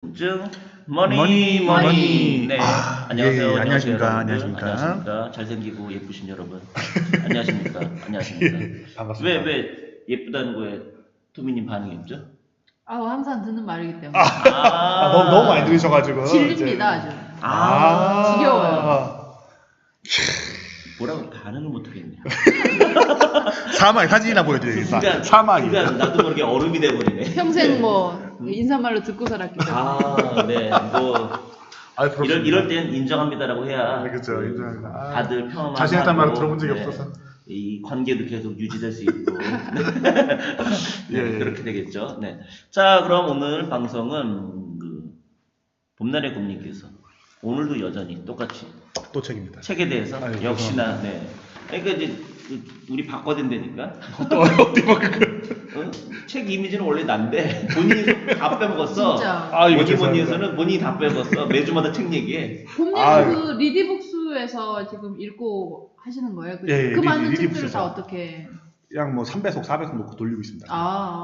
증 머니, 머니. 네. 아, 안녕하세요. 예, 예, 안녕하세요. 안녕하십니까, 여러분들. 안녕하십니까. 안녕하십니까. 잘생기고 예쁘신 여러분. 안녕하십니까. 안녕하십니까. 예, 반갑습니다. 왜 예쁘다는 거에 투미님 반응이 없죠? 항상 듣는 말이기 때문에. 너무 많이 들으셔가지고. 질립니다, 아주. 아, 지겨워요. 뭐라고 반응을 못 하겠네요. 사막 사진이나 보여드리겠습니다. 사막이. 그러니까 나도 모르게 얼음이 돼버리네. 평생 인사말로 듣고 살았기 때문에. 네. 이럴 땐 인정합니다라고 해야. 네, 그렇죠. 인정합니다. 다들 평화만 자신있다는 말을 하고, 들어본 적이 없어서. 이 관계도 계속 유지될 수 있고. 예. 그렇게 되겠죠. 네. 자, 그럼 오늘 방송은 봄날의 곰님께서 오늘도 여전히 똑같이 또 책입니다. 책에 대해서 아유, 역시나 네. 그러니까 이제 우리 바꿔댄다니까. 어디 뭐 책 이미지는 원래 난데 본인이 다 빼먹었어. 진짜. 이거 뭐니뭐니에서는 본인이 다 빼먹었어. 매주마다 책 얘기해. 봄님 그 리디북스에서 지금 읽고 하시는 거예요? 예, 그 많은 책들을 리디북스에서. 다 어떻게? 그냥 뭐 3배속, 4배속 놓고 돌리고 있습니다.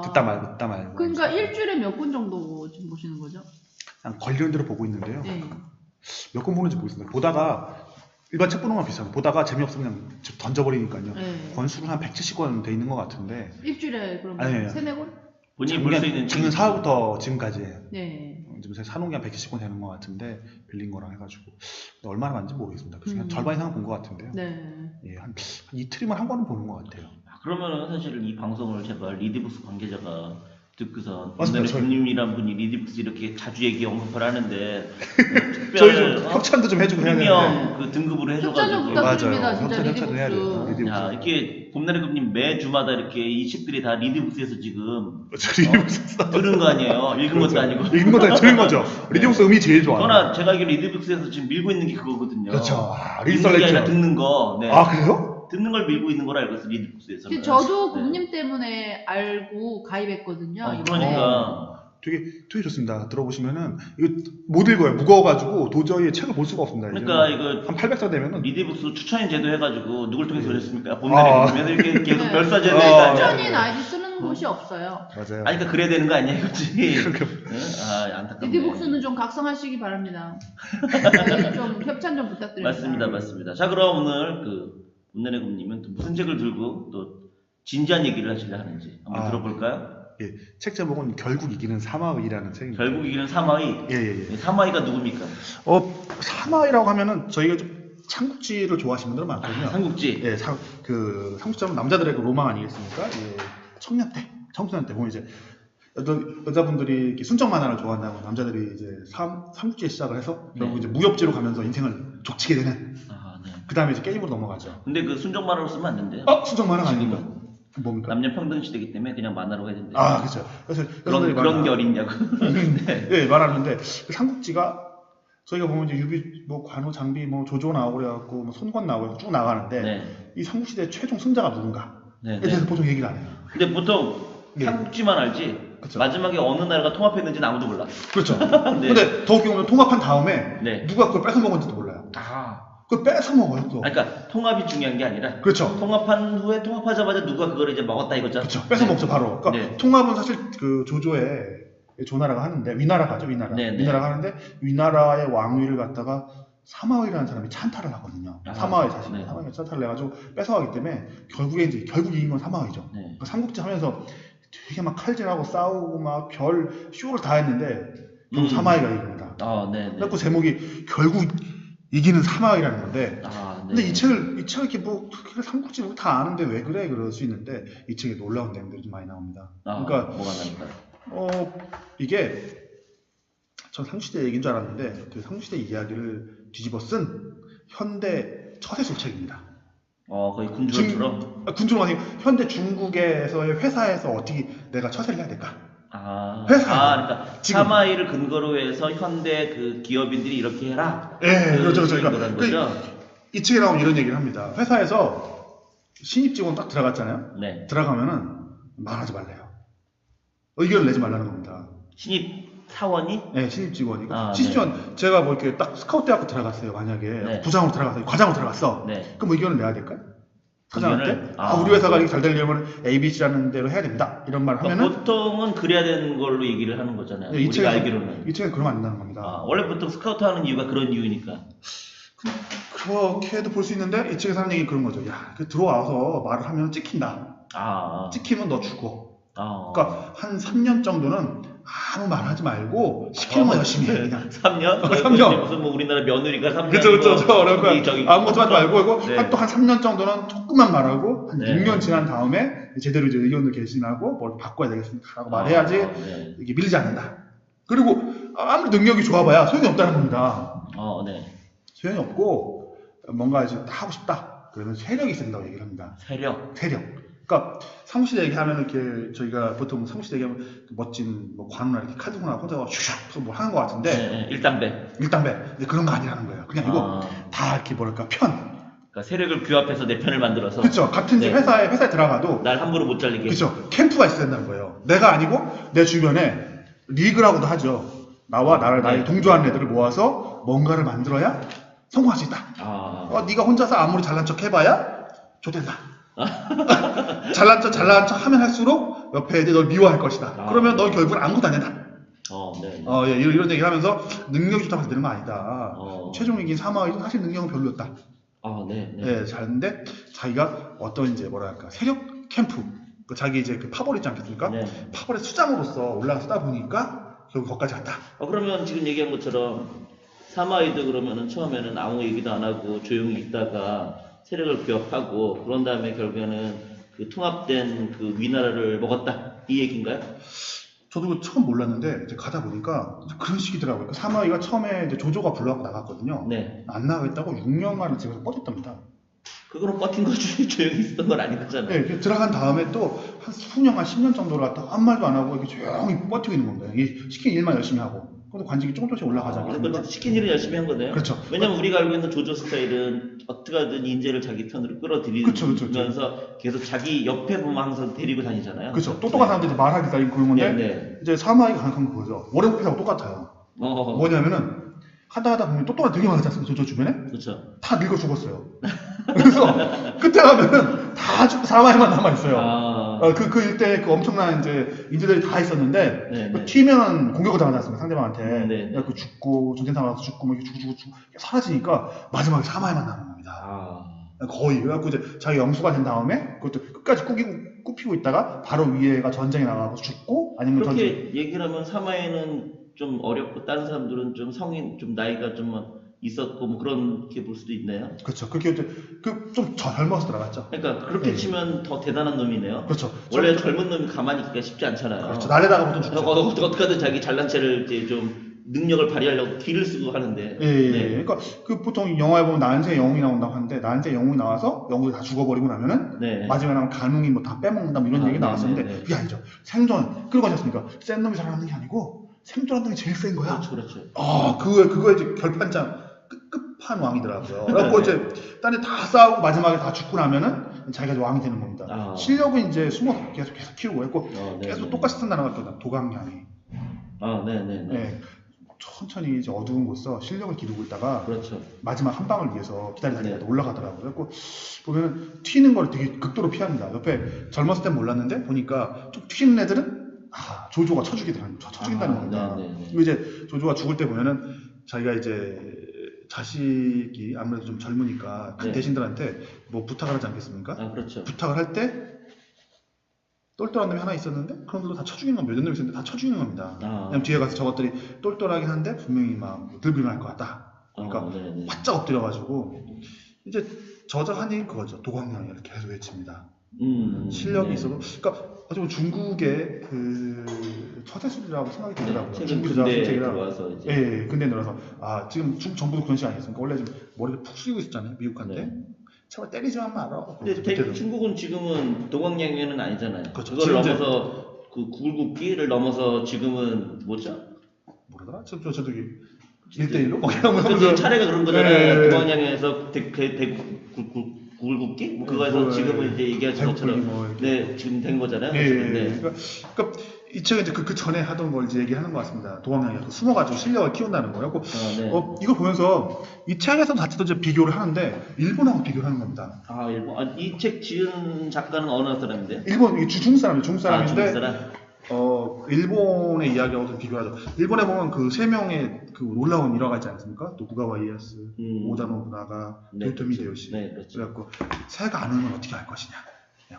듣다 말고. 그러니까 일주일에 몇 권 정도 지금 보시는 거죠? 그냥 걸리는 대로 보고 있는데요. 네. 몇 권 보는지 모르겠습니다. 보다가 일반 책 보는 거랑 비슷합니다. 보다가 재미없으면 그냥 던져버리니까요. 네. 권수는 한 170권 돼 있는 것 같은데 일주일에 그럼 아니에요. 3-4권? 본인이 볼 수 있는 작년 4월부터 지금까지예요. 네. 지금 제가 사놓은 게 한 120권 되는 것 같은데 빌린 거랑 해가지고 근데 얼마나 많은지 모르겠습니다. 그중에 한 절반 이상은 본 것 같은데요. 네. 예, 한 이틀이면 한 권은 보는 것 같아요. 그러면은 사실 이 방송을 제발 리디북스 관계자가 듣고서 맞습니다. 옛날에 김님이란 분이 리디북스 이렇게 자주 언급을 하는데 저희 좀 협찬도 좀 해주고 해야 되는데. 프리미엄 그 등급으로 협찬 좀 해줘가지고 부탁드립니다. 맞아요. 진짜 협찬도 해야 돼요. 리디북스. 리디북스. 야, 이렇게 봄날의 금님 매주마다 이렇게 이 책들이 다 리디북스에서 지금 저 리디북스 들은 거 아니에요? 읽은 것도 아니고. 읽은 것도 아니고 들은 거죠. 리디북스 음이 제일 좋아요. 저나 제가 알기로 리디북스에서 지금 밀고 있는 게 그거거든요. 그렇죠. 읽는 게 아니라 리서렉션. 듣는 거. 네. 아 그래요? 듣는 걸 밀고 있는 걸 알고 있어 리디북스에서는. 저도 네. 봄님 때문에 알고 가입했거든요. 이번에. 그러니까. 되게 좋습니다. 들어보시면은 이거 못 읽어요. 무거워가지고 도저히 책을 볼 수가 없습니다. 그러니까 이제는. 이거 한 800사 되면은 리디북스 추천인 제도 해가지고 누굴 통해서 오셨습니까? 봄날에 금면 이렇게 계속 네. 별 써줘야 되는 거 아니야? 추천인 아이디 쓰는 곳이 없어요. 맞아요. 아니 그러니까 그래야 되는 거 아니야 이거지? 네? 안타깝네. 리디북스는 좀 각성하시기 바랍니다. 네, 좀 협찬 좀 부탁드립니다. 맞습니다. 자 그럼 오늘 봄날의 금님은 또 무슨 책을 들고 또 진지한 얘기를 하시려 하는지 한번 들어볼까요? 예, 책 제목은 결국 이기는 사마의라는 책입니다. 결국 이기는 사마이. 예. 사마이가 누굽니까? 사마의라고 하면은 저희가 좀 삼국지를 좋아하시는 분들 많거든요. 삼국지. 예, 삼국지하면 남자들의 그 로망 아니겠습니까? 예, 청소년 때 보면 이제 여자분들이 이렇게 순정 만화를 좋아한다고 남자들이 이제 삼국지에 시작을 해서 결국 이제 무협지로 가면서 인생을 족치게 되는. 네. 그 다음에 이제 게임으로 넘어가죠. 근데 그 순정 만화로 쓰면 안 된대요. 순정 만화가 아닙니까? 뭡니까? 남녀 평등 시대이기 때문에 그냥 만화로 해야 된대요. 그렇죠. 그래서 그런 게 어딨냐고. 네. 예, 말하는데 그 삼국지가 저희가 보면 이제 유비, 관우, 장비, 조조 나오고 그래갖고 손권 나오고 쭉 나가는데 네. 이 삼국시대 최종 승자가 누군가? 네. 에 대해서 보통 얘기를 안 해요. 근데 보통 예. 삼국지만 알지. 그쵸. 마지막에 어느 나라가 통합했는지는 아무도 몰라. 그렇죠. 네. 근데 더 웃긴 건 통합한 다음에 네. 누가 그걸 뺏어 먹었는지도 몰라요. 그걸 뺏어 먹어요 또. 그러니까 통합이 중요한 게 아니라 그렇죠. 통합한 후에 통합하자마자 누가 그걸 이제 먹었다 이거죠. 그렇죠. 뺏어 먹죠 바로. 그러니까 네. 통합은 사실 그 조조의 조나라가 하는데 위나라가죠 위나라. 네, 네. 위나라가 하는데 위나라의 왕위를 갖다가 사마의라는 사람이 찬탈을 하거든요. 사마의 자신. 네. 사마의가 찬탈을 해가지고 뺏어가기 때문에 결국 이긴 건 사마의죠. 네. 그러니까 삼국지 하면서 되게 막 칼질하고 싸우고 막 별 쇼를 다 했는데 결국 사마의가 이깁니다. 네. 그래서 제목이 결국 이기는 사마의라는 건데. 네. 근데 이 책을 이렇게 그래 삼국지 다 아는데 왜 그래 그럴 수 있는데 이 책에 놀라운 내용들이 좀 많이 나옵니다. 그러니까 뭐가 나올까요? 이게 전 삼국시대 얘기인 줄 알았는데 그 삼국시대 이야기를 뒤집어 쓴 현대 처세술 책입니다. 거의 군주처럼. 군주로 아니고 현대 중국에서의 회사에서 어떻게 내가 처세를 해야 될까? 그러니까 사마이를 근거로 해서 현대 그 기업인들이 이렇게 해라. 예, 그렇죠. 이 책에 나오면 이런 얘기를 합니다. 회사에서 신입 직원 딱 들어갔잖아요. 네. 들어가면은 말하지 말래요. 의견을 내지 말라는 겁니다. 신입 사원이? 네, 신입 직원이고. 네. 신입 직원 제가 이렇게 딱 스카우트 대학교 들어갔어요. 만약에 네. 부장으로 들어갔어요. 과장으로 들어갔어. 네. 그럼 의견을 내야 될까요? 사장한테 의견을? 우리 회사가 이렇게 잘 되려면 ABC라는 대로 해야 된다 이런 말을 그러니까 하면은 보통은 그래야 되는 걸로 얘기를 하는 거잖아요. 이 우리가 알기로는. 이 책은 그러면 안 된다는 겁니다. 원래 보통 스카우트 하는 이유가 그런 이유니까. 그렇게도 볼 수 있는데 이 책에서 하는 얘기 그런 거죠. 야, 들어와서 말을 하면 찍힌다. 찍히면 너 죽어. 그러니까 한 3년 정도는 아무 말 하지 말고 시키는 거 열심히 해. 그냥. 3년? 3년. 무슨 뭐 우리나라 며느리가 3년. 그쵸. 그러니까 아무것도 하지 말고 이거 네. 또 한 3년 정도는 조금만 말하고 한 네. 6년 지난 다음에 제대로 이제 의견을 개진하고 뭘 바꿔야 되겠습니까? 라고 말해야지 네. 이게 밀리지 않는다. 그리고 아무리 능력이 좋아봐야 소용이 없다는 겁니다. 네. 소용이 없고 뭔가 이제 하고 싶다. 그러면 세력이 있어야 된다고 얘기를 합니다. 세력. 그러니까 사무실에 얘기하면 이렇게 저희가 보통 사무실에 얘기하면 멋진 뭐 관우나 이렇게 카드구나 혼자 슉슉 뭐 하는 것 같은데 네. 일당배. 근데 그런 거 아니라는 거예요. 그냥 이거 다 이렇게 뭐랄까 그러니까 세력을 규합해서 내 편을 만들어서. 그렇죠. 같은 네. 회사에 들어가도 날 함부로 못 잘리게. 그렇죠. 캠프가 있어야 된다는 거예요. 내가 아니고 내 주변에 리그라고도 하죠. 나의 동조하는 애들을 모아서 뭔가를 만들어야 성공할 수 있다. 네가 혼자서 아무리 잘난 척 해봐야 좋된다. 잘난 척 하면 할수록 옆에 애들이 널 미워할 것이다. 그러면 너 결국은 아무것도 안 된다. 네. 예, 이런 얘기를 하면서 능력이 좋다고 해서 되는 거 아니다. 최종 이긴 사마이도 사실 능력은 별로였다. 네. 잘했는데 자기가 어떤 이제 뭐랄까 세력 캠프, 자기 이제 그 파벌 있지 않겠습니까? 네. 파벌의 수장으로서 올라서다 보니까 결국 거기까지 갔다. 그러면 지금 얘기한 것처럼 사마이도 그러면은 처음에는 아무 얘기도 안 하고 조용히 있다가 세력을 규합하고 그런 다음에 결국에는 그 통합된 그 위나라를 먹었다 이 얘기인가요? 저도 처음 몰랐는데 이제 가다 보니까 그런 식이더라고요. 사마이가 처음에 이제 조조가 불러갖고 나갔거든요. 네. 안 나가겠다고 6년간을 집에서 뻗었답니다. 그거는 버틴 거지 조용히 있었던 건 아니었잖아요. 네, 들어간 다음에 또 한 수년, 한 10년 정도를 갖다 아무 말도 안 하고 이렇게 조용히 버티고 있는 겁니다. 시킨 일만 열심히 하고. 그래도 관직이 조금씩 올라가지 않겠습니까? 그러니까 시킨 일을 열심히 한 거네요. 그렇죠. 왜냐면 우리가 알고 있는 조조 스타일은 어떻게든 인재를 자기 편으로 끌어들이면서 계속 자기 옆에 보면 항상 데리고 다니잖아요. 그렇죠. 똑똑한 사람들이 말하기 따윈 그런 건데 네. 이제 사마이가 강력한 거 그거죠. 워렌 버핏하고 똑같아요. 뭐냐면은 하다 보면 똑똑한 되게 많지 않습니까? 조조 주변에? 그렇죠. 다 늙어 죽었어요. 그래서 끝에 가면은 다 죽고 사마이만 남아있어요. 그 일대에 그 엄청난 이제 인재들이 다 있었는데 네. 튀면 공격을 당하지 않습니까? 상대방한테. 네. 그 죽고 전쟁 나가서 죽고 뭐 이렇게 죽고 사라지니까 마지막에 사마이만 남은 겁니다. 거의. 그래갖고 이제 자기 영수가 된 다음에 그것도 끝까지 꾸피고 있다가 바로 위에가 전쟁에 나가고 죽고 아니면 그렇게 얘기를 하면 사마이는 좀 어렵고 다른 사람들은 좀 성인 좀 나이가 좀 있었고 뭐 그렇게 볼 수도 있네요. 그렇죠. 그렇게 이제 좀 젊어서 들어갔죠. 그러니까 그렇게 치면 더 대단한 놈이네요. 그렇죠. 원래 젊은 놈이 가만히 있기가 쉽지 않잖아요. 그렇죠. 날에다가 보통 죽죠. 어떻게든 자기 잘난 체를 이제 좀 능력을 발휘하려고 기를 쓰고 하는데. 네. 그러니까 그 보통 영화에 보면 나은새 영웅이 나온다고 하는데 나은새 영웅이 나와서 영웅이 다 죽어버리고 나면은 마지막에 나면 간웅이 뭐 다 빼먹는다 뭐 이런 얘기 나왔었는데 그게 아니죠. 생존 끌고 가셨으니까 센 놈이 살아남는 게 아니고 생존하는 게 제일 센 거야. 그렇죠. 그거에 이제 결판장 끝판왕이더라고요. 그래갖고 이제 딴에 다 싸우고 마지막에 다 죽고 나면은 자기가 이제 왕이 되는 겁니다. 실력은 이제 숨어서 계속 키우고 했고 계속 똑같이 쓴다는 것 같거든요. 도강량이. 네. 천천히 이제 어두운 곳에서 실력을 기르고 있다가 그렇죠. 마지막 한 방을 위해서 기다리다가 올라가더라고요. 그래갖고 보면 튀는 걸 되게 극도로 피합니다. 옆에 젊었을 땐 몰랐는데 보니까 좀 튀는 애들은 조조가 쳐죽인다는 겁니다. 그리고 이제 조조가 죽을 때 보면은 자기가 이제 자식이 아무래도 좀 젊으니까 큰 대신들한테 뭐 부탁을 하지 않겠습니까? 그렇죠. 부탁을 할 때 똘똘한 놈이 하나 있었는데 그런 놈도 다 쳐죽이는 건 몇몇 놈이 있었는데 다 쳐죽이는 겁니다. 왜냐면 뒤에 가서 저것들이 똘똘하긴 한데 분명히 막 들고 일어날 것 같다. 그러니까 바짝 엎드려가지고 이제 저작한 얘기는 그거죠. 도광량이 이렇게 계속 외칩니다. 실력이 있어도 그러니까 어쩌면 중국의 그 처세술이라고 생각이 들더라고요. 최근 군대에 들어와서 이제. 군대에 들어와서 지금 중국 정부도 그런 식이 아니겠습니까? 원래 지금 머리를 푹 숙이고 있었잖아요. 미국한테. 제발 때리지만 말아. 근데 중국은 지금은 도광량면은 아니잖아요. 그렇죠. 그걸 넘어서 그 굴굽기를 넘어서 지금은 뭐죠? 뭐라더라? 저기 1대1로? 차례가 그런 거잖아요. 도광량에서 굴굽기? 그거에서 지금은 이제 얘기하신 것처럼 지금 된 거잖아요. 그러니까 이 책은 이제 그 전에 하던 걸 이제 얘기하는 것 같습니다. 도감량이 숨어가지고 실력을 키운다는 거예요. 네. 이거 보면서 이 책에서 자체도 이제 비교를 하는데 일본하고 비교를 하는 겁니다. 아, 일본. 아, 이 책 지은 작가는 어느 사람인데? 일본 이게 중국 사람이에요. 중국 아, 사람인데 중국 사람. 일본의 이야기하고 좀 비교하죠. 일본에 보면 그 세 명의 그 놀라운 일화가 있지 않습니까? 도쿠가와 이에야스, 오다 노부나가, 네, 도요토미 그렇죠. 히데요시. 네, 그렇죠. 그래갖고 새가 안 오면 어떻게 할 것이냐.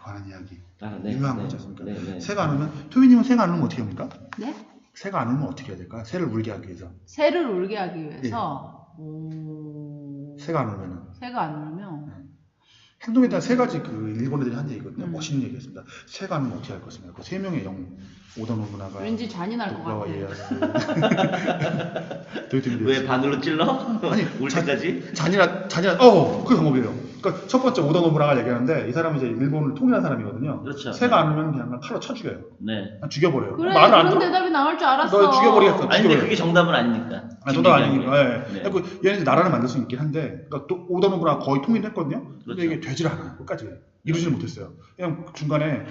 관한 이야기. 아, 네. 유명한 네. 거지 않습니까? 네, 네. 새가 안 오면 토미님은 새가 안 오면 어떻게 합니까? 네? 새가 안 오면 어떻게 해야 될까? 새를 울게 하기 위해서. 새를 울게 하기 위해서 새가 안 오면은 새가 안 울면 행동에 대한 세 가지 그 일본 애들이 한 얘기거든요. 음. 멋있는 얘기였습니다. 새가 안 오면 어떻게 할 것이냐. 그 세 명의 영 오다 노부나가, 왠지 잔인할 것 도쿠가와 같아. 이에야스, 도요토미 왜 히데요시. 바늘로 찔러? 아니, 울 때까지? 잔인한, 그게 방법이에요. 그러니까 첫 번째 오다 노부나가 얘기하는데 이 사람이 이제 일본을 통일한 사람이거든요. 그렇죠. 새가 안 오면 그냥 칼로 쳐 죽여요. 네. 그냥 죽여버려요. 그래, 말을 안 그런 들어. 대답이 나올 줄 알았어. 너 죽여버리겠어. 아니, 근데 죽여버려요. 그게 정답은 아니니까. 저도 아니니까. 예. 네. 그리고 얘는 이제 나라를 만들 수 있긴 한데, 그러니까 또 오다 노부나가 거의 통일했거든요. 근데 그렇죠. 이게 되질 않아요. 끝까지 이루지를 못했어요. 그냥 중간에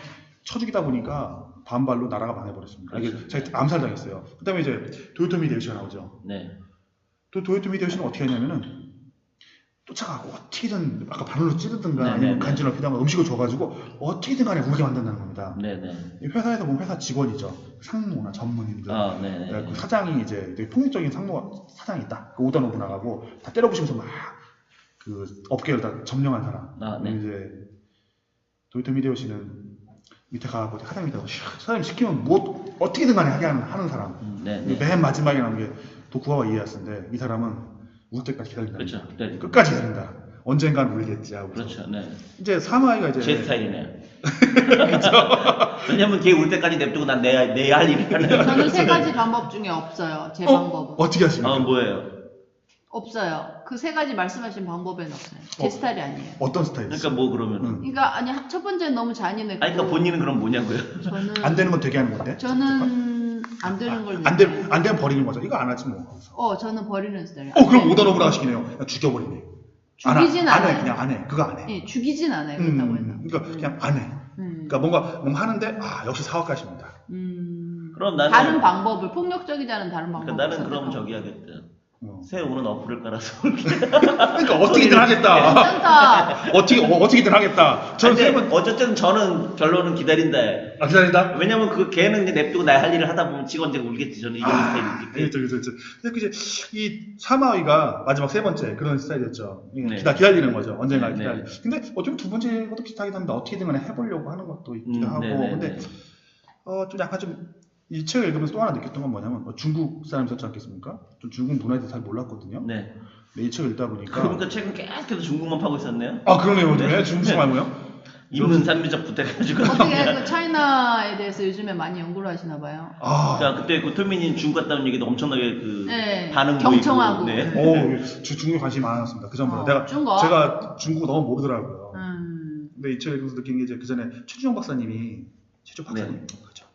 쳐 죽이다 보니까 반발로 나라가 망해버렸습니다. 이게 그렇죠. 자기 암살당했어요. 그다음에 이제 도요토미 히데요시가 나오죠. 네. 또 도요토미 히데요시는 어떻게 했냐면은 쫓아가고 어떻게든 아까 바늘로 찌르든가 네, 아니면 네, 네. 간지를 피다가 음식을 줘가지고 어떻게든 간에 울게 만든다는 겁니다. 네네. 이 회사에서 보면 회사 직원이죠. 상무나 전무님들. 아, 네네. 그 사장이 이제 되게 통일적인 사장이 있다. 그 오다 노부나가고 다 때려부시면서 막 그 업계를 다 점령한 사람. 아, 네. 이제 도요토미 히데요시는 밑에 가고 사장님이다. 사장님 시키면 뭐 어떻게든 간에 하게 하는 사람. 네네. 맨 마지막에 나온 게 도쿠가와 이에야스인데 이 사람은 울 때까지 기다린다. 그렇죠. 네. 끝까지 기다린다. 언젠간 울겠지 하고. 그렇죠. 네. 이제 사마이가 이제 제 스타일이네요. 왜냐면 걔 울 때까지 냅두고 난 내 할 일이 하는. 저는 세 가지 방법 중에 없어요. 제 방법은. 어떻게 하십니까? 뭐예요? 없어요. 그 세 가지 말씀하신 방법에는 없어요. 제 스타일이 아니에요. 어떤 스타일이세요? 그러니까 뭐 그러면은. 그러니까 아니 첫 번째는 너무 잔인했고. 아니, 그러니까 본인은 그럼 뭐냐고요? 저는 안 되는 건 되게 하는 건데. 저는 안 되는 걸 안 되면 버리는 거죠. 이거 안 하지 뭐. 저는 버리는 스타일. 그럼 오다 노부나가 시키네요. 그냥 죽여버리네. 죽이진 안 해. 않아요. 그냥 안 해. 그거 안 해. 예, 죽이진 않아요. 그렇다고 해서. 그러니까 그냥 안 해. 그러니까 뭔가 하는데 역시 사업가십니다. 그럼 나는 다른 방법을 폭력적이지 않은 다른 방법을 그러니까 나는 그럼 선택하고. 저기 하겠다. 어. 새 오는 어플을 깔아서 그러니까 어떻게든 하겠다. 괜찮다. 어떻게든 하겠다. 저는 근데 세번 어쨌든 저는 결론은 기다린다. 기다린다. 왜냐면 그 걔는 이제 냅두고 나 할 일을 하다 보면 직원들이 울겠지. 저는 이런 스타일이기 때문에. 그렇죠. 근데 이제 이 사마위가 마지막 세 번째 그런 스타일이었죠. 네. 기다리는 거죠. 언젠가 네, 기다리. 근데 어쩌면 두 번째 것도 비슷하긴 합니다. 어떻게든 간에 해보려고 하는 것도 있기도 하고. 네네네. 근데 좀 약간 이 책을 읽으면서 또 하나 느꼈던 건 뭐냐면 중국 사람이 썼지 않겠습니까? 좀 중국 문화에 대해서 잘 몰랐거든요. 네. 근데 이 책을 읽다 보니까 그러니까 최근 계속해서 중국만 파고 있었네요. 그러네요. 네. 중국 네. 말고요. 입문 산미적부터 해가지고. 어떻게 그 차이나에 대해서 요즘에 많이 연구를 하시나 봐요. 그러니까 그때 그 토미님 중국 갔다 온 얘기도 엄청나게 네, 반응 경청하고. 보이고. 네. 중국에 관심이 많았습니다. 그 전보다 중국? 제가 중국어 너무 모르더라고요. 음. 근데 이 책을 읽으면서 느낀 게 이제 그 전에 최준영 박사님이 네. 그렇죠.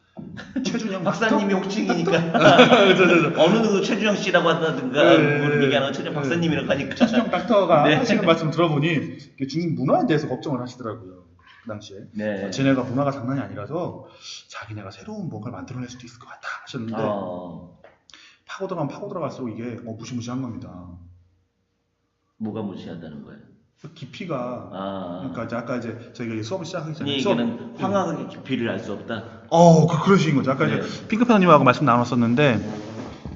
최준영 박사님이 혹칭이니까 그렇죠. 어느 누구 최준영 씨라고 하다든가 네. 뭐 얘기하는 최준영 박사님이라고 하니까. 최준영 닥터가 네. 하시는 말씀 들어보니 이게 중국 문화에 대해서 걱정을 하시더라고요. 그 당시에. 네. 쟤네가 문화가 장난이 아니라서 자기네가 새로운 뭔가를 만들어낼 수도 있을 것 같다 하셨는데 파고 들어갈수록 이게 무시무시한 겁니다. 뭐가 무시하다는 거예요? 깊이가 그러니까 이제 아까 이제 저희가 수업을 시작하기 전에 이 얘기는 황학의 깊이를 알 수 없다. 그러신 거죠. 아까 네. 이제 핑크편님하고 말씀 나눴었는데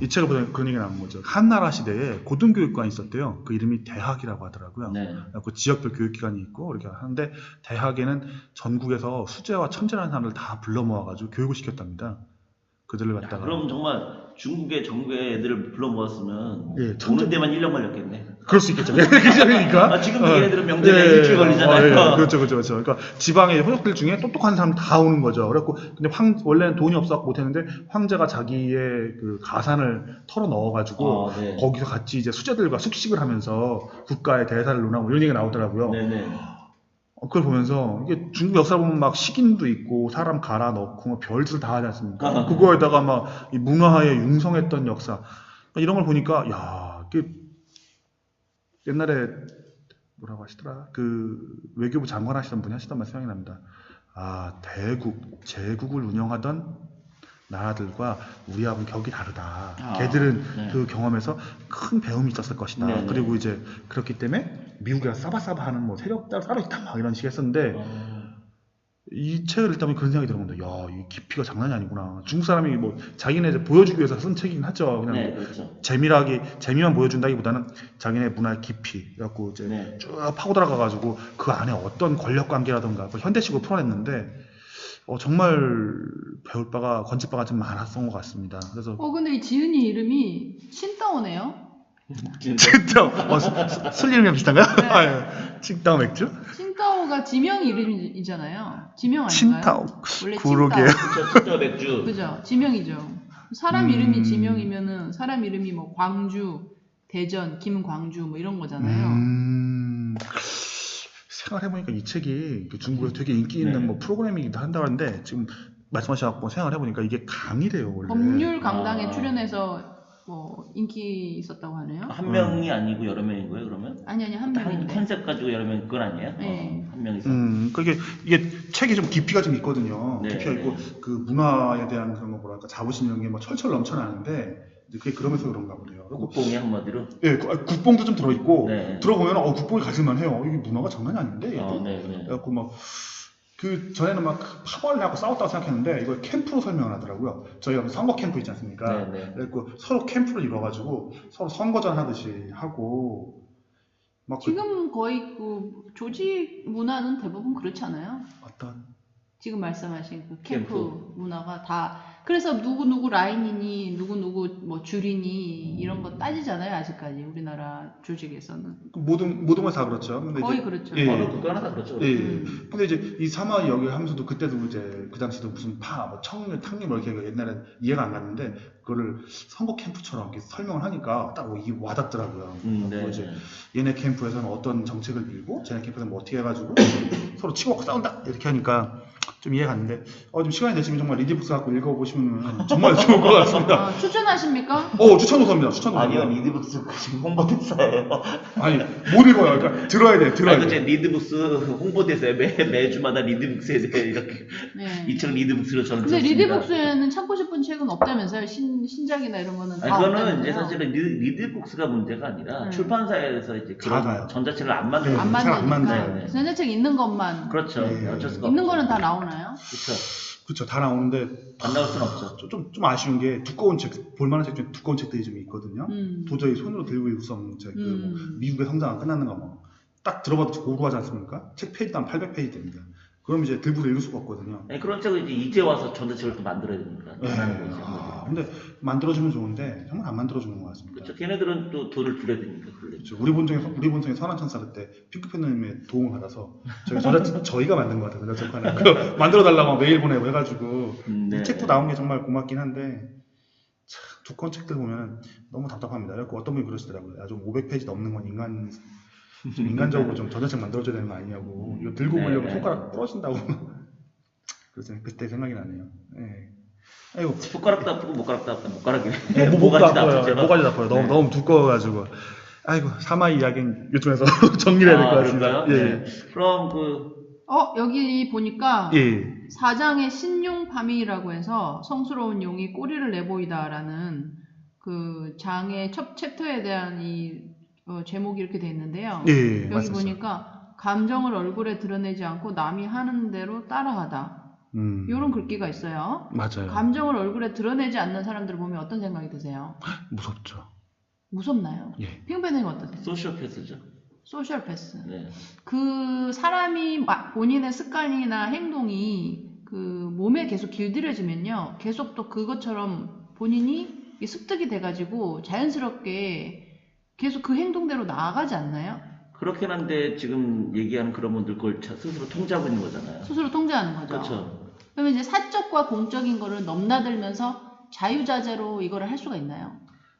이 책을 보면 그런 얘기 나온 거죠. 한나라 시대에 고등교육관이 있었대요. 그 이름이 대학이라고 하더라고요. 네. 그 지역별 교육기관이 있고 이렇게 하는데 대학에는 전국에서 수재와 천재라는 사람들 다 불러 모아가지고 교육을 시켰답니다. 그들을 갖다가. 그럼 정말 중국의 전국의 애들을 불러 모았으면 예, 오는 데만 1년 걸렸겠네. 그럴 수 있겠죠. 그러니까. 지금도 얘네들은 명절에 일주일 걸리잖아요. 그렇죠. 그러니까 지방의 호족들 중에 똑똑한 사람 다 오는 거죠. 그래갖고 근데 원래는 돈이 없어 못했는데 황제가 자기의 그 가산을 털어 넣어가지고 네. 거기서 같이 이제 수재들과 숙식을 하면서 국가의 대사를 논하고 이런 얘기가 나오더라고요. 네네. 그걸 보면서 이게 중국 역사 보면 막 식인도 있고 사람 갈아 넣고 뭐 별짓을 다 하지 않습니까? 그거에다가 막 이 문화에 융성했던 역사 이런 걸 보니까 야, 이게 옛날에 뭐라고 하시더라? 그 외교부 장관 하시던 분이 하시던 말 생각이 납니다. 제국을 운영하던 나라들과 우리하고는 격이 다르다. 아, 걔들은 네. 그 경험에서 큰 배움이 있었을 것이다. 네, 네. 그리고 이제 그렇기 때문에 미국이랑 싸바싸바하는 뭐 세력 따로 있다 막 이런 식으로 했었는데 이 책을 읽다 보니 그런 생각이 드는 겁니다. 야, 이 깊이가 장난이 아니구나. 중국 사람이 뭐 자기네 이제 보여주기 위해서 쓴 책이긴 하죠. 그냥 네, 그렇죠. 재미만 보여준다기보다는 자기네 문화의 깊이 그래갖고 이제 네. 쭉 파고 들어가가지고 그 안에 어떤 권력 관계라든가 뭐 현대식으로 풀어냈는데 정말 배울 바가 건질 바가 좀 많았던 것 같습니다. 그래서 근데 이 지은이 이름이 칭따오네요. 진짜. 진짜 술 이름이랑 비슷한가요? 네. 아, 예. 칭따오 맥주? 칭따오가 지명 이름이잖아요. 지명 아닌가요? 칭따오 원래 그러게요. 칭따오. 진짜 맥주. 그죠? 지명이죠. 사람 이름이 지명이면은 사람 이름이 뭐 광주, 대전, 김광주 뭐 이런 거잖아요. 생각해보니까 이 책이 그 중국에서 되게 인기 있는 네. 뭐 프로그래밍이기도 한다고 하는데 지금 말씀하셔갖고 생각해보니까 이게 강의래요 원래. 법률 강당에 아. 출연해서 뭐 인기 있었다고 하네요. 한 명이 아니고 여러 명인 거예요, 그러면? 아니 한 한 명인데. 컨셉 가지고 여러 명 그건 아니에요? 네. 한 명이서. 그게 이게 책이 좀 깊이가 좀 있거든요. 네, 깊이가 있고 그 문화에 대한 그런 거 뭐랄까 자부심 이런 게 막 철철 넘쳐나는데 이제 그게 그러면서 그런가 보네요. 그리고 국뽕이 한마디로. 예, 국뽕도 좀 들어있고 네. 들어보면 국뽕이 가질만해요. 이게 문화가 장난이 아닌데. 얘도. 네, 네. 그래갖고 막 그 전에는 막 파벌 나고 싸웠다고 생각했는데 이걸 캠프로 설명을 하더라고요. 저희가 선거 캠프 있지 않습니까? 네, 네. 그래갖고 서로 캠프를 이뤄가지고 서로 선거전 하듯이 하고 막 지금 거의 그 조직 문화는 대부분 그렇지 않아요? 어떤 지금 말씀하신 그 캠프 캠프. 문화가 다 그래서 누구 라인이니 누구 뭐 줄이니 이런 거 따지잖아요. 아직까지 우리나라 조직에서는 모든 건 다 그렇죠. 근데 거의 이제, 그렇죠. 예. 어느 국가나 다 그렇죠. 예. 근데 이제 이 사마 여기 하면서도 그때도 이제 그 당시도 무슨 뭐 청류, 탕류 뭐 이렇게 옛날에 이해가 안 갔는데 그거를 선거 캠프처럼 이렇게 설명을 하니까 딱 이게 와닿더라고요. 네. 그리고 이제 얘네 캠프에서는 어떤 정책을 밀고 쟤네 캠프에서는 뭐 어떻게 해가지고 서로 치고 먹고 싸운다 이렇게 하니까 좀 이해가 갔는데 좀 시간이 되시면 정말 리디북스 갖고 읽어보시면 정말 좋을 것 같습니다. 추천하십니까? 추천도서입니다. 추천도서. 아니요, 리드북스 지금 홍보대사예요. 아니 못 읽어요. 그러니까 들어야 돼. 아니, 제 리드북스 홍보대사에 매주마다 리드북스에 대해 이렇게 네. 이 책 리드북스로 저는 근데 썼습니다. 리드북스에는 찾고 싶은 책은 없다면서요? 신작이나 이런 거는 다 그거는 없다면서요? 이제 사실은 리드북스가 문제가 아니라 출판사에서 이제 작아요. 그런 전자책을 안 네. 만들어요. 안 잘안 만드니까 만들어요. 네. 전자책 있는 것만 그렇죠. 네. 어쩔 수가 있는 없죠. 거는 다 나오나요? 그렇죠. 그렇죠. 다 나오는데 안 나올 수는 없죠. 좀 아쉬운 게 두꺼운 책, 볼만한 책 중에 두꺼운 책들이 좀 있거든요. 도저히 손으로 들고 읽을 수 없는 책, 뭐 미국의 성장은 끝나는 거 뭐. 딱 들어봐도 고루하지 않습니까? 책 페이지도 한 800페이지 됩니다. 그럼 이제 들고도 읽을 수가 없거든요. 아니, 그런 책을 이제 와서 전자책을 또 만들어야 되니까. 하는 거지. 근데 만들어주면 좋은데 정말 안 만들어주는 것 같습니다. 그렇죠. 걔네들은 또 돈을 줄여야 되니까. 그렇죠. 우리 본성의 선한 천사 그때 핑크팬님의 도움을 받아서 저희가 만든 것 같아요. 전자책 하나 그거 만들어달라고 메일 보내고 해가지고 네. 이 책도 나온 게 정말 고맙긴 한데 참 두꺼운 책들 보면 너무 답답합니다. 그래서 어떤 분이 그러시더라고요. 좀 500페이지 넘는 건 좀 인간적으로 좀 전자책 만들어줘야 되는 거 아니냐고. 이거 들고 보려면 손가락 부러진다고. 그래서 그때 생각이 나네요. 네. 아이고. 손가락도 아프고 목가락도 아프고 목가락이 목도 모가지도 아파요. 아프죠. 모가지도 아파요. 너무 두꺼워가지고. 아이고 사마 이야기는 요즘에서 정리해야 될 것 같습니다. 그런가요? 예. 네. 그럼 여기 보니까 예. 사장의 신용파미라고 해서 성스러운 용이 꼬리를 내보이다라는 그 장의 첫 챕터에 대한 이 제목이 이렇게 돼 있는데요. 예. 여기 맞습니다. 보니까 감정을 얼굴에 드러내지 않고 남이 하는 대로 따라하다. 이런 글귀가 있어요. 맞아요. 감정을 얼굴에 드러내지 않는 사람들을 보면 어떤 생각이 드세요? 무섭죠. 무섭나요? 예. 핑배는 어떠세요? 소시오패스죠. 소셜패스. 네. 그 사람이 본인의 습관이나 행동이 그 몸에 계속 길들여지면요. 계속 또 그것처럼 본인이 습득이 돼가지고 자연스럽게 계속 그 행동대로 나아가지 않나요? 그렇긴 한데 지금 얘기하는 그런 분들 그걸 스스로 통제하고 있는 거잖아요. 스스로 통제하는 거죠. 그렇죠. 그러면 이제 사적과 공적인 거를 넘나들면서 자유자재로 이거를 할 수가 있나요?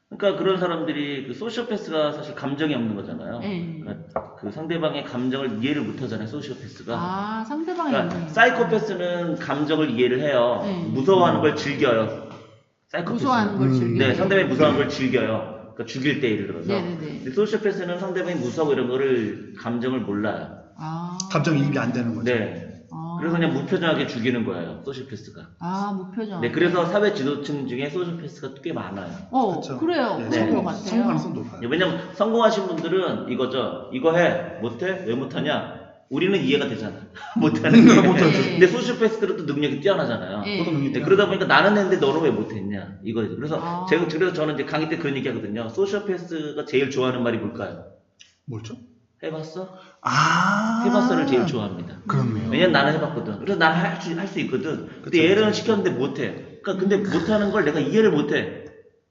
그러니까 그런 사람들이 그 소시오패스가 사실 감정이 없는 거잖아요. 네. 그러니까 그 상대방의 감정을 이해를 못 하잖아요. 소시오패스가. 상대방의 그러니까 감정이 사이코패스는 감정을 이해를 해요. 네. 무서워하는 걸 즐겨요. 사이코패스는. 무서워하는 걸 즐기고. 네, 상대방이 무서워하는 걸 즐겨요. 그러니까 죽일 때 예를 들어서. 네네네. 근데 소시오패스는 상대방이 무서워 이런 거를 감정을 몰라요. 감정이입이 안 되는 거죠. 네. 그래서 그냥 무표정하게 죽이는 거예요, 소시오패스가. 무표정. 네, 그래서 사회 지도층 중에 소시오패스가 꽤 많아요. 그쵸. 그래요. 예, 그런 네. 것 같아요. 성공 가능성 높아요. 네, 왜냐면 성공하신 분들은 이거죠. 이거 해, 못해? 왜 못하냐? 우리는 이해가 되잖아. 못하는 게. 못하죠. 근데 소시오패스들은 또 능력이 뛰어나잖아요. 예. 그것도 능력이 네, 그러다 보니까 나는 했는데 너는 왜 못했냐 이거죠. 그래서 아. 그래서 저는 이제 강의 때 그런 얘기 하거든요. 소시오패스가 제일 좋아하는 말이 뭘까요? 뭐죠? 해봤어? 아. 해봤어를 제일 좋아합니다. 그렇네요. 왜냐면 나는 해봤거든. 그래서 나는 할 수 있거든. 근데 그쵸, 얘는 그쵸. 시켰는데 못해. 그러니까 근데 못하는 걸 내가 이해를 못해.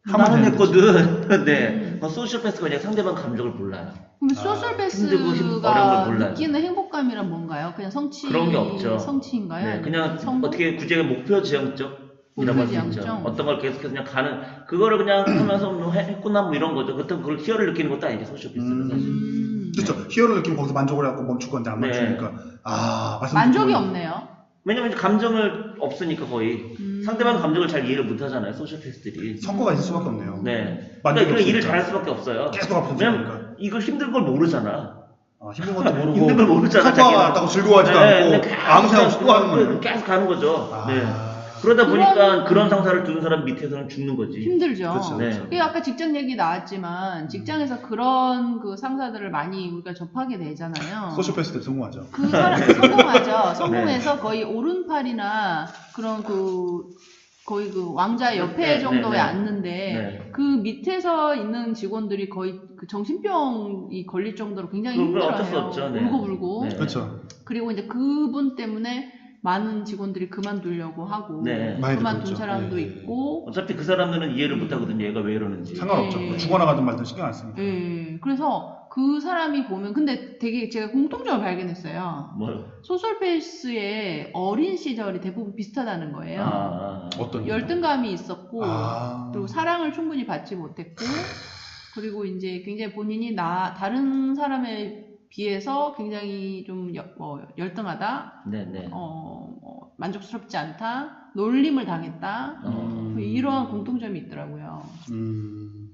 하면 나는 되는 했거든. 네. 소시오패스가 그냥 상대방 감정을 몰라요. 그럼 힘들고 어려운 소셜패스가 걸 몰라요. 느끼는 행복감이란 뭔가요? 그냥 그런 게 없죠. 성취인가요? 네, 아니면 그냥 성공? 어떻게 구제가 목표 지향적 이라고 할 수 있죠. 목표지향적. 어떤 걸 계속해서 그냥 가는 그거를 그냥 하면서 뭐 했구나 뭐 이런 거죠. 그렇다고 그걸 희열을 느끼는 것도 아니죠, 소시오패스는 사실. 그렇죠. 희열을 느끼면 거기서 만족을 해갖고 멈출 건데 안 네. 맞추니까. 말씀 만족이 없네요. 왜냐면 이제 감정을 없으니까 거의 상대방 감정을 잘 이해를 못 하잖아요, 소시오패스들이. 성과가 있을 수밖에 없네요. 네. 만족이 그러니까 그 일을 없으니까. 잘할 수밖에 없어요. 계속 앞에서 왜냐면 보니까. 이걸 힘든 걸 모르잖아. 힘든 것도 모르고 힘든 걸 모르잖아. 성과가 자기는. 났다고 즐거워하지도 네, 않고 그냥 아무 생각 그냥 없이 또 하는 거예요. 계속 가는 거죠. 아. 네. 그러다 보니까 그런- 그런 상사를 두는 사람 밑에서는 죽는 거지. 힘들죠. 그렇죠. 네. 그게 아까 직장 얘기 나왔지만 직장에서 그런 그 상사들을 많이 우리가 접하게 되잖아요. 소시오패스 때 성공하죠. 그 사람 성공하죠. 성공해서 거의 오른팔이나 그런 거의 그 왕자 옆에 네, 정도에 네, 네. 앉는데 네. 그 밑에서 있는 직원들이 거의 그 정신병이 걸릴 정도로 굉장히 그건 힘들어해요. 어쩔 수 없죠. 네. 울고불고. 네. 그렇죠. 그리고 이제 그분 때문에 많은 직원들이 그만두려고 하고 네. 많이들 그만둔 그렇죠. 사람도 예. 있고 어차피 그 사람들은 이해를 못 하거든요. 얘가 왜 이러는지. 상관없죠. 예. 죽어나가든 말든 신경 안 씁니다. 예, 그래서 그 사람이 보면 근데 되게 제가 공통점을 발견했어요. 뭐 소셜패스의 어린 시절이 대부분 비슷하다는 거예요. 어떤 열등감이 있었고 아. 그리고 사랑을 충분히 받지 못했고 그리고 이제 굉장히 본인이 다른 사람에 비해서 굉장히 좀 열등하다, 네네. 만족스럽지 않다, 놀림을 당했다 뭐 이러한 공통점이 있더라고요.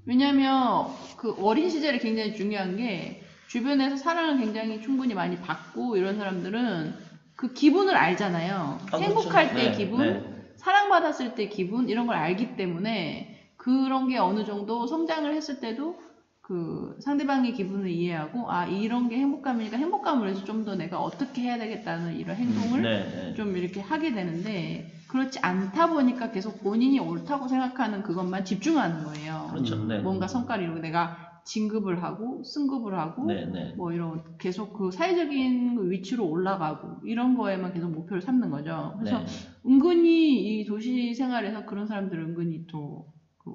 왜냐하면 그 어린 시절이 굉장히 중요한 게 주변에서 사랑을 굉장히 충분히 많이 받고 이런 사람들은 그 기분을 알잖아요. 행복할 그렇죠. 때 네, 기분, 네. 사랑받았을 때 기분 이런 걸 알기 때문에 그런 게 어느 정도 성장을 했을 때도 그 상대방의 기분을 이해하고 이런 게 행복감이니까 행복감을 위해서 좀 더 내가 어떻게 해야 되겠다는 이런 행동을 네. 좀 이렇게 하게 되는데 그렇지 않다 보니까 계속 본인이 옳다고 생각하는 그것만 집중하는 거예요. 그렇죠. 네. 뭔가 성과를 이루고 내가 진급을 하고 승급을 하고 네네. 뭐 이런 계속 그 사회적인 그 위치로 올라가고 이런 거에만 계속 목표를 삼는 거죠. 그래서 네. 은근히 이 도시 생활에서 그런 사람들은 은근히 또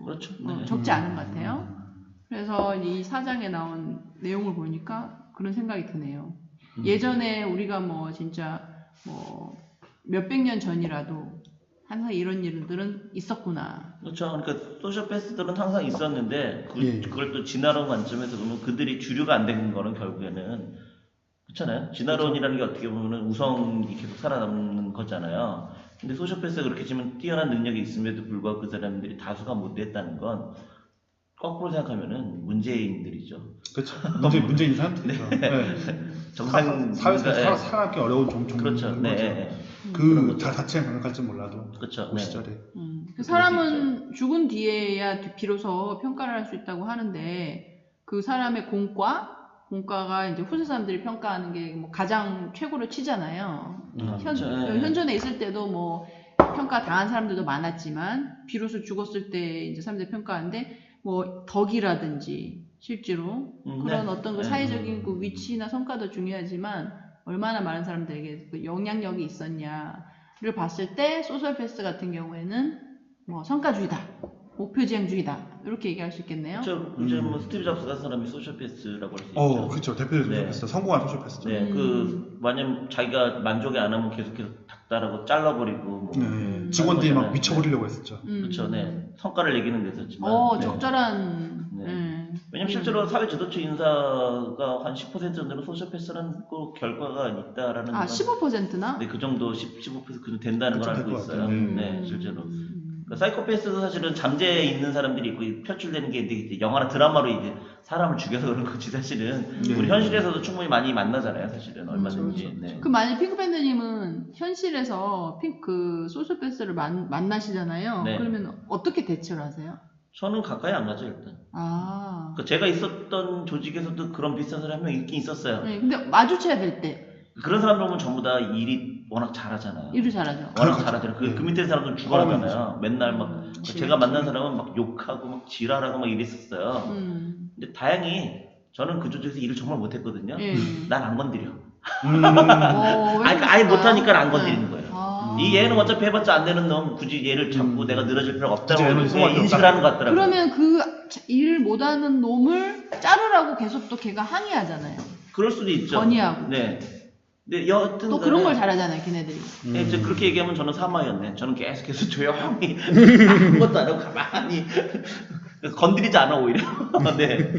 그렇죠. 네. 적지 않은 것 같아요. 그래서 이 사장에 나온 내용을 보니까 그런 생각이 드네요. 예전에 우리가 뭐 진짜 뭐 몇백 년 전이라도 항상 이런 일들은 있었구나. 그렇죠. 그러니까 소시오패스들은 항상 있었는데 예. 그걸 또 진화론 관점에서 보면 그들이 주류가 안 된 거는 결국에는 그렇잖아요. 진화론이라는 게 어떻게 보면은 우성이 계속 살아남는 거잖아요. 근데 소시오패스가 그렇게 지금 뛰어난 능력이 있음에도 불구하고 그 사람들이 다수가 못 됐다는 건 거꾸로 생각하면은 문재인들이죠. 그렇죠. 문제인 사람들이죠. 네. 정상 사회에서 네. 살아남기 어려운 종인 그렇죠. 거죠. 네. 그 자체는 강력할지 몰라도 그렇죠. 그 네. 시절에 그 사람은 죽은 뒤에야 비로소 평가를 할 수 있다고 하는데 그 사람의 공과가 이제 후세 사람들이 평가하는 게 뭐 가장 최고로 치잖아요. 그렇죠. 네. 현존에 있을 때도 뭐 평가 당한 사람들도 많았지만 비로소 죽었을 때 이제 사람들이 평가하는데 뭐 덕이라든지 실제로 그런 네. 어떤 그 네. 사회적인 그 위치나 성과도 중요하지만 얼마나 많은 사람들에게 그 영향력이 있었냐를 봤을 때 소셜패스 같은 경우에는 뭐 성과주의다, 목표지향주의다 이렇게 얘기할 수 있겠네요. 그렇죠. 이제 뭐 스티브 잡스 같은 사람이 소시오패스라고 할 수 있죠. 그렇죠. 대표적인 네. 소시오패스, 성공한 소시오패스죠. 네, 만약 자기가 만족이 안 하면 계속해서 닥달하고 잘라버리고 뭐 네. 직원들이 막 거잖아요. 미쳐버리려고 했었죠. 그렇죠. 네. 성과를 내기는 됐었지만. 네. 적절한. 네. 왜냐면 실제로 사회 지도층 인사가 한 10% 정도는 소시오패스라는 그 결과가 있다라는 건 15%나? 네, 그 정도 15% 그 정도 된다는 걸 그쵸, 알고 될것 있어요. 같아요. 네, 실제로. 사이코패스도 사실은 잠재에 있는 사람들이 있고 표출되는 게 이제 영화나 드라마로 이제 사람을 죽여서 그런 거지 사실은 우리 현실에서도 충분히 많이 만나잖아요 사실은 얼마든지. 네. 그 만약 핑크팬더님은 현실에서 그 소시오패스를 만나시잖아요. 네. 그러면 어떻게 대처를 하세요? 저는 가까이 안 가죠 일단. 아. 그 제가 있었던 조직에서도 그런 비슷한 사람이 한 명 있긴 있었어요. 네, 근데 마주쳐야 될 때 그런 사람들 보면 전부 다 일이 워낙 잘하잖아요. 일을 잘하죠. 워낙 잘하잖아요. 그 밑에 사람들은 죽어나잖아요. 맨날 막 그치. 제가 만난 사람은 막 욕하고 막 지랄하고 막 이랬었어요. 근데 다행히 저는 그 조직에서 일을 정말 못했거든요. 예. 난 안 건드려. 아예 못하니까 안 건드리는 거예요. 아. 이 얘는 어차피 해봤자 안 되는 놈 굳이 얘를 잡고 내가 늘어질 필요가 없다고 굳이 얘는 인식을 하는 것 같더라고요. 그러면 그 일 못하는 놈을 자르라고 계속 또 걔가 항의하잖아요. 그럴 수도 있죠. 건의하고. 네. 근데 여하튼 또 그런 걸 잘하잖아요, 걔네들이. 네, 이제 그렇게 얘기하면 저는 사마였네. 저는 계속해서 조용히 아무것도 안 하고 가만히 건드리지 않아 오히려. 네.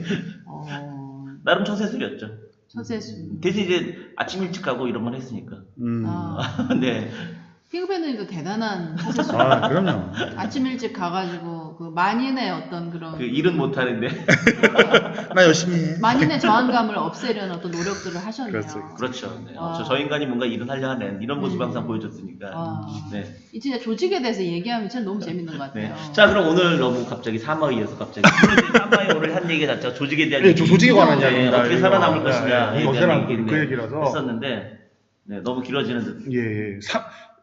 나름 처세술이었죠. 처세술. 대신 이제 아침 일찍 가고 이런 건 했으니까. 네. 핑크팬더님도 대단한 처세술. 아, 그럼요. 아침 일찍 가가지고 그 만인의 어떤 그런 그 일은 못 하는데. 나 열심히 해. 만인의 저항감을 없애려는 어떤 노력들을 하셨네요. 그렇죠. 네. 와. 저 인간이 뭔가 일은 하려 하는 이런 모습 항상 보여줬으니까. 와. 네. 이 진짜 조직에 대해서 얘기하면 진짜 너무 재밌는 것 네. 같아요. 자, 그럼 오늘 너무 갑자기 사마에 이어서 갑자기 사마에 오늘 한 얘기 자체가 조직에 대한 네, 조직에 관한 네, 이야기입니다. 어떻게 이거. 살아남을 것이냐 네, 에 어제랑 대한 얘기를 그 얘기라서. 했었는데 네, 너무 길어지는 듯. 예.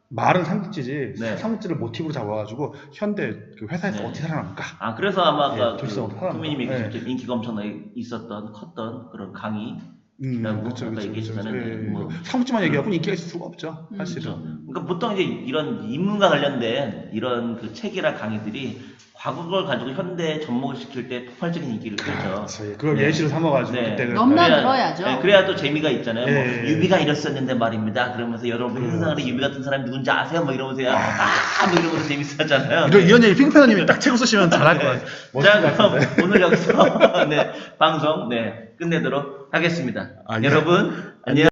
말은 삼국지지 네. 삼국지를 모티브로 잡아가지고 현대 그 회사에서 네. 어떻게 살아남을까? 아, 그래서 아마 아까 예, 도시성으로 살아남을까? 토미님이 네. 인기가 엄청나게 있었던 컸던 그런 강의. 그렇죠, 아까 얘기했잖아요. 뭐. 삼국지만 얘기하고 인기가 있을 수가 없죠, 사실은. 그렇죠. 그러니까 보통 이제 이런 인문과 관련된 이런 그 책이나 강의들이 과거를 가지고 현대에 접목을 시킬 때 폭발적인 인기를 끌죠. 그렇죠. 그걸 네. 예시를 삼아가지고 네. 그때 넘나 그래야- 들어야죠. 네, 그래야 또 재미가 있잖아요. 뭐, 예. 유비가 이랬었는데 말입니다. 그러면서 여러분 세상에 유비 같은 사람이 누군지 아세요? 뭐 이러면서 뭐 이러면서 재밌어하잖아요. 이런 얘기 핑크팬더님이 딱 책을 쓰시면 잘할 것 같아요. 자, 그럼 오늘 여기서 네, 방송 끝내도록 하겠습니다. 아, 예. 여러분 안녕.